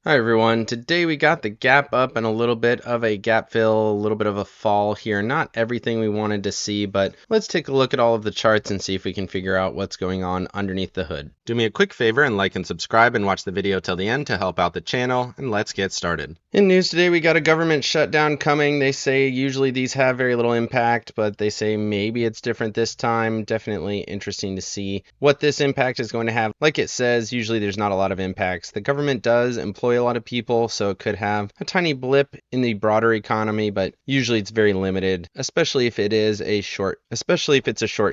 Hi everyone, today we got the gap up and a little bit of a gap fill, a little bit of a fall here. Not everything we wanted to see, but let's take a look at all of the charts and see if we can figure out what's going on underneath the hood. Do me a quick favor and like and subscribe and watch the video till the end to help out the channel, and let's get started. In news today, we got a government shutdown coming. They say usually these have very little impact, but they say maybe it's different this time. Definitely interesting to see what this impact is going to have. Like it says, usually there's not a lot of impacts. The government does employ a lot of people, so it could have a tiny blip in the broader economy, but usually it's very limited, especially if it's a short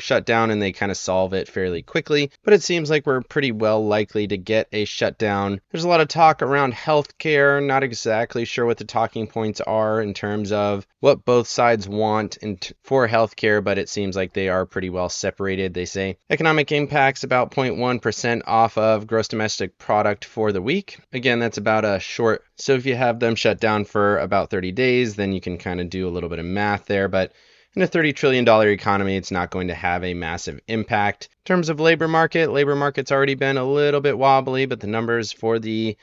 shutdown and they kind of solve it fairly quickly. But it seems like we're pretty well likely to get a shutdown. There's a lot of talk around healthcare, not exactly sure what the talking points are in terms of what both sides want for healthcare, but it seems like they are pretty well separated. They say economic impacts about 0.1% off of gross domestic product for the week. Again, that's about a short. So if you have them shut down for about 30 days, then you can kind of do a little bit of math there. But in a $30 trillion economy, it's not going to have a massive impact. In terms of labor market's already been a little bit wobbly, but the numbers for the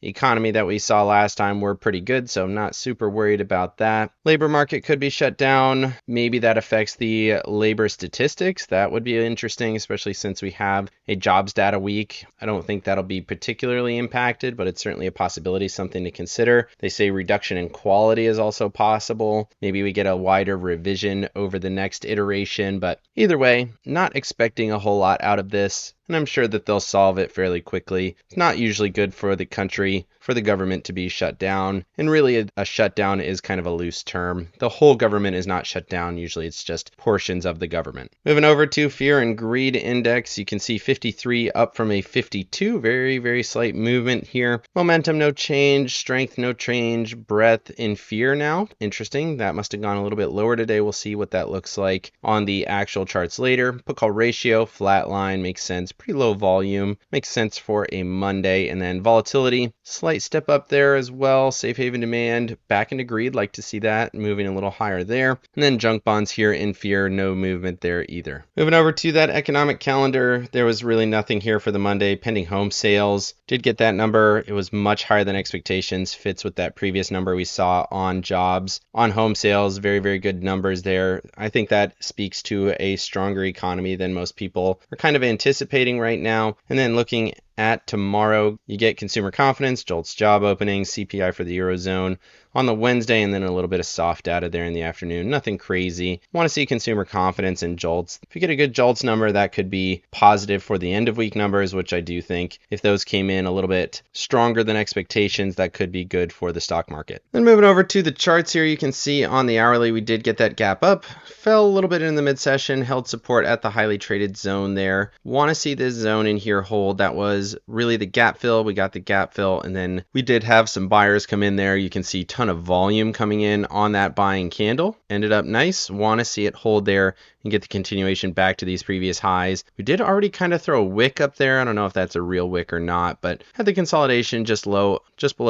economy that we saw last time were pretty good, so I'm not super worried about that. Labor market could be shut down. Maybe that affects the labor statistics. That would be interesting, especially since we have a jobs data week. I don't think that'll be particularly impacted, but it's certainly a possibility, something to consider. They say reduction in quality is also possible. Maybe we get a wider revision over the next iteration, but either way, not expecting a whole lot out of this. And I'm sure that they'll solve it fairly quickly. It's not usually good for the country, for the government to be shut down. And really, a shutdown is kind of a loose term. The whole government is not shut down. Usually, it's just portions of the government. Moving over to fear and greed index, you can see 53 up from a 52. Very, very slight movement here. Momentum, no change. Strength, no change. Breadth in fear now. Interesting. That must have gone a little bit lower today. We'll see what that looks like on the actual charts later. Put call ratio, flat line, makes sense. Pretty low volume, makes sense for a Monday. And then volatility, slight step up there as well. Safe haven demand back into greed, like to see that moving a little higher there. And then junk bonds here in fear, no movement there either. Moving over to that economic calendar, there was really nothing here for the Monday. Pending home sales, did get that number. It was much higher than expectations, fits with that previous number we saw on jobs. On home sales, very, very good numbers there. I think that speaks to a stronger economy than most people are kind of anticipating right now. And then looking at tomorrow, you get consumer confidence, JOLTS job openings, CPI for the Eurozone on the Wednesday, and then a little bit of soft data there in the afternoon. Nothing crazy. Want to see consumer confidence and JOLTS. If you get a good JOLTS number, that could be positive for the end of week numbers, which I do think if those came in a little bit stronger than expectations, that could be good for the stock market. Then moving over to the charts here, you can see on the hourly, we did get that gap up, fell a little bit in the mid-session, held support at the highly traded zone there. Want to see this zone in here hold. That was really the gap fill. We got the gap fill, and then we did have some buyers come in there. You can see ton of volume coming in on that buying candle. Ended up nice. Want to see it hold there and get the continuation back to these previous highs. We did already kind of throw a wick up there. I don't know if that's a real wick or not, but had the consolidation just below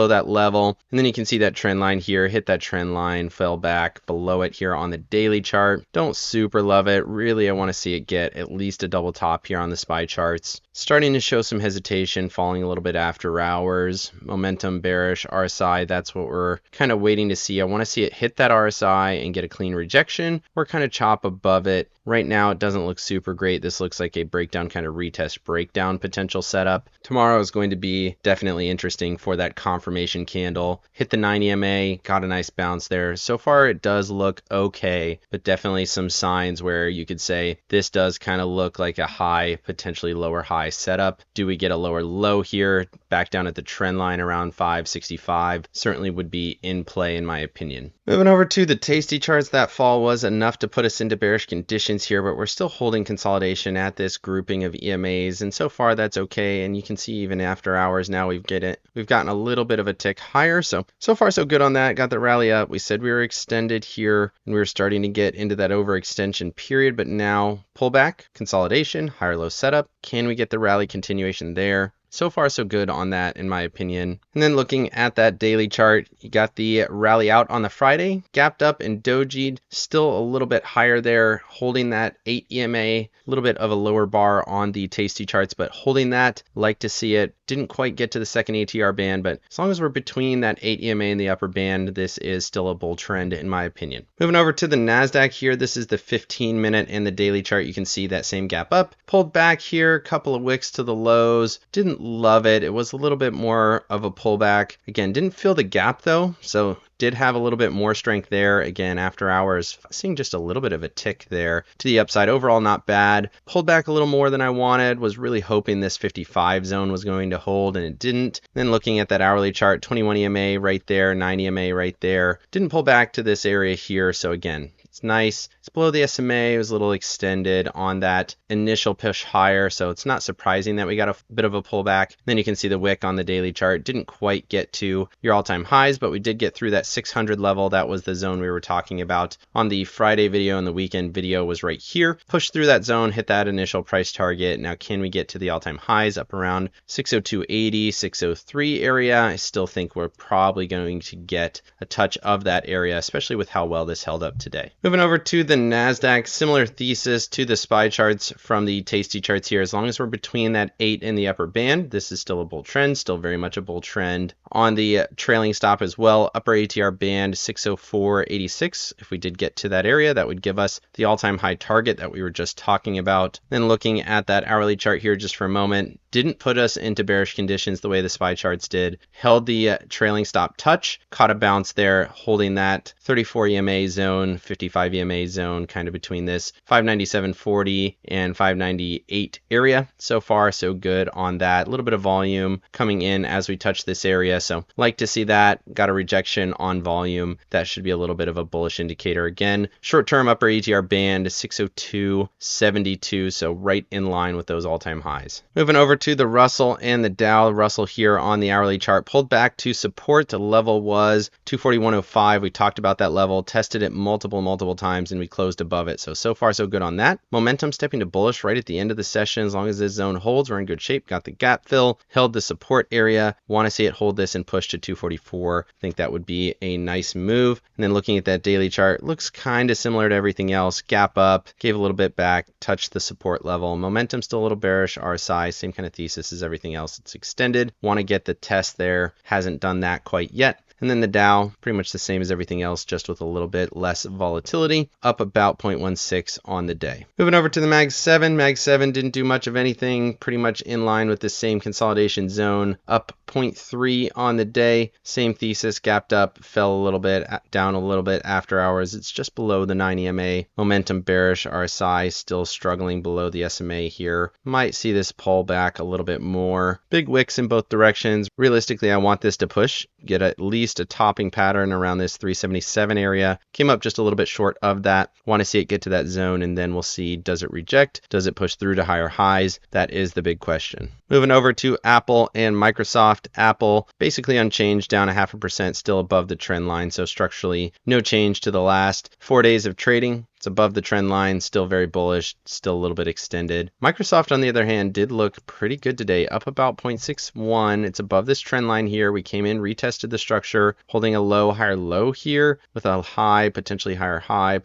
that level. And then you can see that trend line here, hit that trend line, fell back below it here on the daily chart. Don't super love it. Really, I want to see it get at least a double top here on the SPY charts. Starting to show some hesitation, falling a little bit after hours. Momentum bearish, RSI, that's what we're kind of waiting to see. I want to see it hit that RSI and get a clean rejection or kind of chop above it. Right now, it doesn't look super great. This looks like a breakdown, kind of retest breakdown potential setup. Tomorrow is going to be definitely interesting for that confirmation candle. Hit the 9 EMA, got a nice bounce there. So far, it does look okay, but definitely some signs where you could say this does kind of look like a high, potentially lower high setup. Do we get a lower low here? Back down at the trend line around 565 certainly would be in play in my opinion. Moving over to the Tasty charts, that fall was enough to put us into bearish conditions here, but we're still holding consolidation at this grouping of EMAs, and so far that's okay. And you can see even after hours now we've gotten a little bit of a tick higher. So far so good on that. Got the rally up. We said we were extended here and we were starting to get into that overextension period, but now pullback, consolidation, higher low setup. Can we get the rally continuation there? so far so good on that in my opinion. And then looking at that daily chart, you got the rally out on the Friday, gapped up and dojied, still a little bit higher there, holding that 8 EMA, a little bit of a lower bar on the Tasty charts, but holding that, like to see it. Didn't quite get to the second ATR band, but as long as we're between that 8 EMA and the upper band, this is still a bull trend in my opinion. Moving over to the NASDAQ here, this is the 15-minute and the daily chart. You can see that same gap up, pulled back here, couple of wicks to the lows. Didn't love it. It was a little bit more of a pullback. Again, didn't feel the gap though, so did have a little bit more strength there. Again, after hours, seeing just a little bit of a tick there to the upside. Overall, not bad. Pulled back a little more than I wanted. Was really hoping this 55 zone was going to hold, and it didn't. Then looking at that hourly chart, 21 EMA right there, 9 EMA right there. Didn't pull back to this area here, so again, it's nice. It's below the SMA. It was a little extended on that initial push higher, so it's not surprising that we got a bit of a pullback. Then you can see the wick on the daily chart. Didn't quite get to your all-time highs, but we did get through that 600 level. That was the zone we were talking about on the Friday video, and the weekend video was right here. Pushed through that zone, hit that initial price target. Now, can we get to the all-time highs up around 602.80, 603 area? I still think we're probably going to get a touch of that area, especially with how well this held up today. Moving over to the NASDAQ, similar thesis to the SPY charts from the Tasty charts here. As long as we're between that 8 and the upper band, this is still a bull trend, still very much a bull trend. On the trailing stop as well, upper ATR band 604.86. If we did get to that area, that would give us the all-time high target that we were just talking about. Then looking at that hourly chart here just for a moment, didn't put us into bearish conditions the way the SPY charts did. Held the trailing stop touch, caught a bounce there, holding that 34 EMA zone, 55 EMA zone, kind of between this 597.40 and 598 area. So far, so good on that. A little bit of volume coming in as we touch this area, so like to see that. Got a rejection on volume. That should be a little bit of a bullish indicator. Again, short-term upper ATR band 602.72, so right in line with those all-time highs. Moving over to the Russell and the Dow. Russell here on the hourly chart pulled back to support. The level was 241.05. We talked about that level, tested it multiple times, and we closed above it. So far so good on that. Momentum stepping to bullish right at the end of the session. As long as this zone holds, we're in good shape. Got the gap fill, held the support area. Want to see it hold this and push to 244. I think that would be a nice move. And then looking at that daily chart, looks kind of similar to everything else. Gap up, gave a little bit back, touched the support level. Momentum still a little bearish. RSI, same kind of thesis as everything else. It's extended. Want to get the test there. Hasn't done that quite yet. And then the Dow, pretty much the same as everything else, just with a little bit less volatility, up about 0.16 on the day. Moving over to the Mag 7. Mag 7 didn't do much of anything, pretty much in line with the same consolidation zone, up 0.3 on the day. Same thesis, gapped up, fell a little bit, down a little bit after hours. It's just below the 9 EMA. Momentum bearish, RSI still struggling below the SMA here. Might see this pull back a little bit more. Big wicks in both directions. Realistically, I want this to push, get at least a topping pattern around this 377 area. Came up just a little bit short of that. Want to see it get to that zone, and then we'll see, does it reject? Does it push through to higher highs? That is the big question. Moving over to Apple and Microsoft. Apple basically unchanged, down 0.5%, still above the trend line. So structurally, no change to the last 4 days of trading. It's above the trend line, still very bullish, still a little bit extended. Microsoft, on the other hand, did look pretty good today, up about 0.61. It's above this trend line here. We came in, retested the structure, holding a low, higher low here with a high, potentially higher high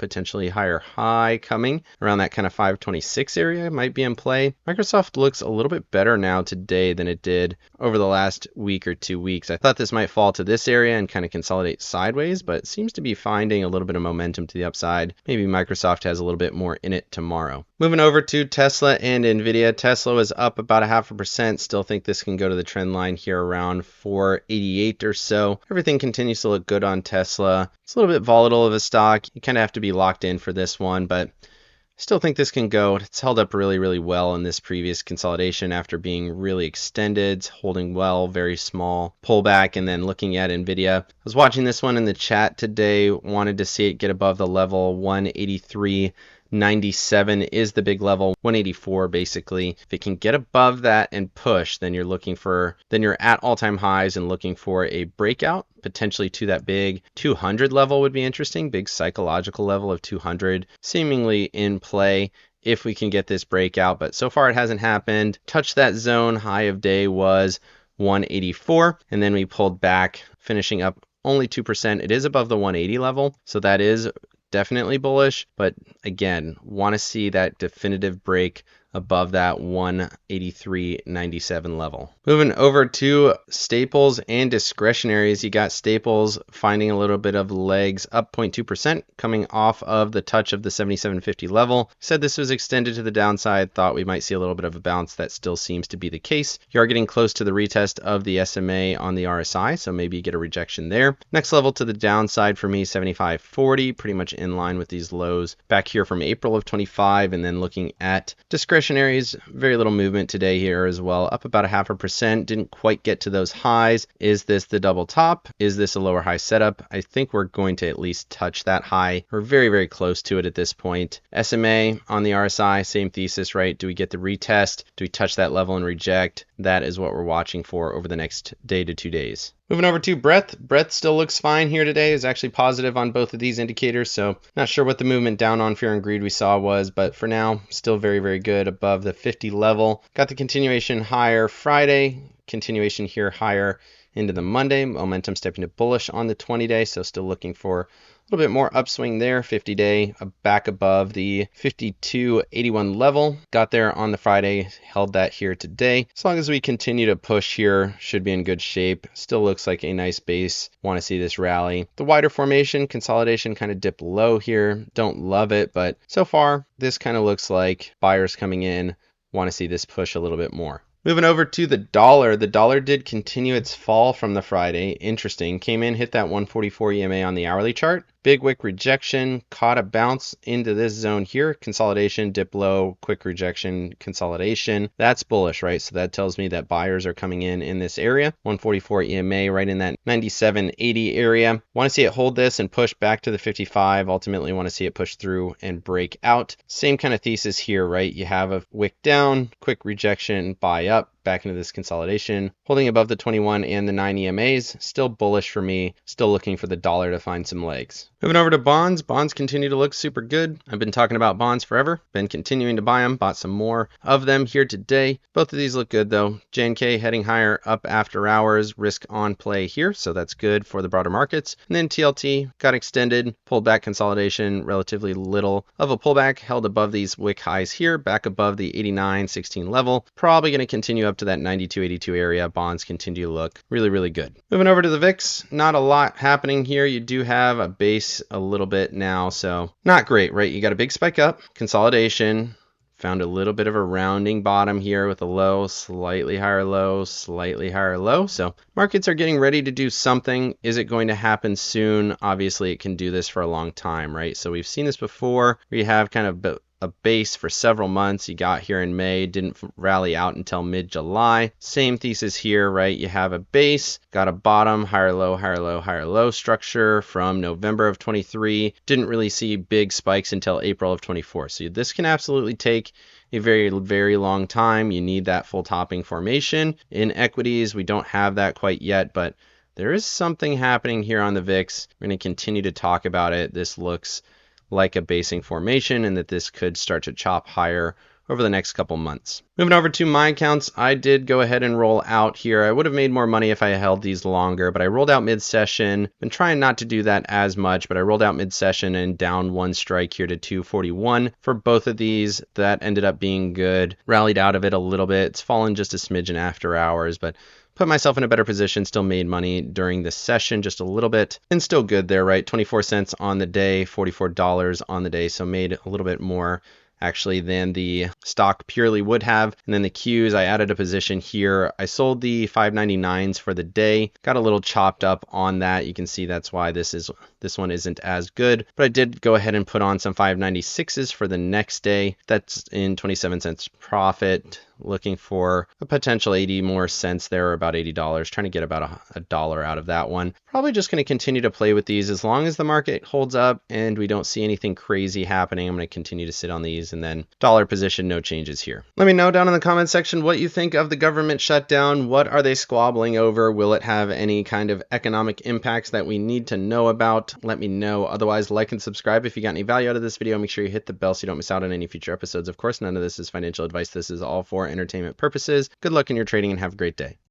coming around that kind of 526 area might be in play. Microsoft looks a little bit better now today than it did over the last week or 2 weeks. I thought this might fall to this area and kind of consolidate sideways, but it seems to be finding a little bit of momentum to the upside. Maybe Microsoft has a little bit more in it tomorrow. Moving over to Tesla and NVDA. Tesla was up about 0.5%. Still think this can go to the trend line here around 488 or so. Everything continues to look good on Tesla. It's a little bit volatile of a stock. You kind of have to be locked in for this one, but still think this can go. It's held up really well in this previous consolidation after being really extended. It's holding well, very small pullback. And then looking at NVIDIA, I was watching this one in the chat today, wanted to see it get above the level 183.97 is the big level, 184 basically. If it can get above that and push, then you're at all-time highs and looking for a breakout, potentially to that big 200 level would be interesting. Big psychological level of 200 seemingly in play. if we can get this breakout, but so far it hasn't happened. Touched that zone, high of day was 184, and then we pulled back, finishing up only 2%. It is above the 180 level, so that is definitely bullish, but again, want to see that definitive break above that 183.97 level. Moving over to staples and discretionaries, you got staples finding a little bit of legs, up 0.2%, coming off of the touch of the 77.50 level. Said this was extended to the downside, thought we might see a little bit of a bounce. That still seems to be the case. You are getting close to the retest of the SMA on the RSI, so maybe you get a rejection there. Next level to the downside for me, 75.40, pretty much in line with these lows back here from April of 25, and then looking at discretionaries, very little movement today here as well, up about 0.5%. Didn't quite get to those highs. Is this the double top? Is this a lower high setup? I think we're going to at least touch that high. We're very, very close to it at this point. SMA on the RSI, same thesis, right? Do we get the retest? Do we touch that level and reject? That is what we're watching for over the next day to 2 days. Moving over to breadth. Breadth still looks fine here today. Is actually positive on both of these indicators. So not sure what the movement down on fear and greed we saw was, but for now, still very, very good above the 50 level. Got the continuation higher Friday, continuation here higher into the Monday. Momentum stepping to bullish on the 20-day. So still looking for a little bit more upswing there. 50-day back above the 52.81 level. Got there on the Friday, held that here today. As long as we continue to push here, should be in good shape. Still looks like a nice base. Want to see this rally. The wider formation, consolidation kind of dipped low here. Don't love it, but so far this kind of looks like buyers coming in. Want to see this push a little bit more. Moving over to the dollar did continue its fall from the Friday. Interesting. Came in, hit that 144 EMA on the hourly chart. Big wick rejection, caught a bounce into this zone here. Consolidation, dip low, quick rejection, consolidation. That's bullish, right? So that tells me that buyers are coming in this area. 144 EMA right in that 97.80 area. Want to see it hold this and push back to the 55. Ultimately want to see it push through and break out. Same kind of thesis here, right? You have a wick down, quick rejection, buy up. Back into this consolidation, holding above the 21 and the 9 EMAs. Still bullish for me. Still looking for the dollar to find some legs. Moving over to bonds. Bonds continue to look super good. I've been talking about bonds forever. Been continuing to buy them. Bought some more of them here today. Both of these look good though. JNK heading higher up after hours. Risk on play here. So that's good for the broader markets. And then TLT got extended. Pulled back consolidation. Relatively little of a pullback. Held above these wick highs here. Back above the 89.16 level. Probably going to continue up to that 92.82 area. Bonds continue to look really, really good. Moving over to the VIX, not a lot happening here. You do have a base a little bit now, so not great, right? You got a big spike up, consolidation, found a little bit of a rounding bottom here with a low, slightly higher low, slightly higher low. So markets are getting ready to do something. Is it going to happen soon? Obviously, it can do this for a long time, right? So we've seen this before. We have kind of a base for several months. You got here in May, didn't rally out until mid-July. Same thesis here, right? You have a base, got a bottom, higher low, higher low, higher low structure from November of 23. Didn't really see big spikes until April of 24. So this can absolutely take a very, very long time. You need that full topping formation. In equities, we don't have that quite yet, but there is something happening here on the VIX. We're going to continue to talk about it. This looks like a basing formation and that this could start to chop higher over the next couple months. Moving over to my accounts, I did go ahead and roll out here. I would have made more money if I held these longer, but I rolled out mid-session. Been trying not to do that as much, but I rolled out mid-session and down one strike here to 241 for both of these. That ended up being good. Rallied out of it a little bit. It's fallen just a smidgen after hours, but put myself in a better position, still made money during the session just a little bit, and still good there, right? 24 cents on the day, $44 on the day, so made a little bit more actually than the stock purely would have. And then the Qs, I added a position here. I sold the 599s for the day, got a little chopped up on that. You can see that's why this one isn't as good, but I did go ahead and put on some 596s for the next day. That's in 27 cents profit. looking for a potential 80 more cents there, or about $80, trying to get about a dollar out of that one. Probably just going to continue to play with these as long as the market holds up and we don't see anything crazy happening. I'm going to continue to sit on these, and then dollar position, no changes here. Let me know down in the comment section what you think of the government shutdown. What are they squabbling over? Will it have any kind of economic impacts that we need to know about? Let me know. Otherwise, like and subscribe if you got any value out of this video. Make sure you hit the bell so you don't miss out on any future episodes. Of course, none of this is financial advice. This is all for entertainment purposes. Good luck in your trading and have a great day.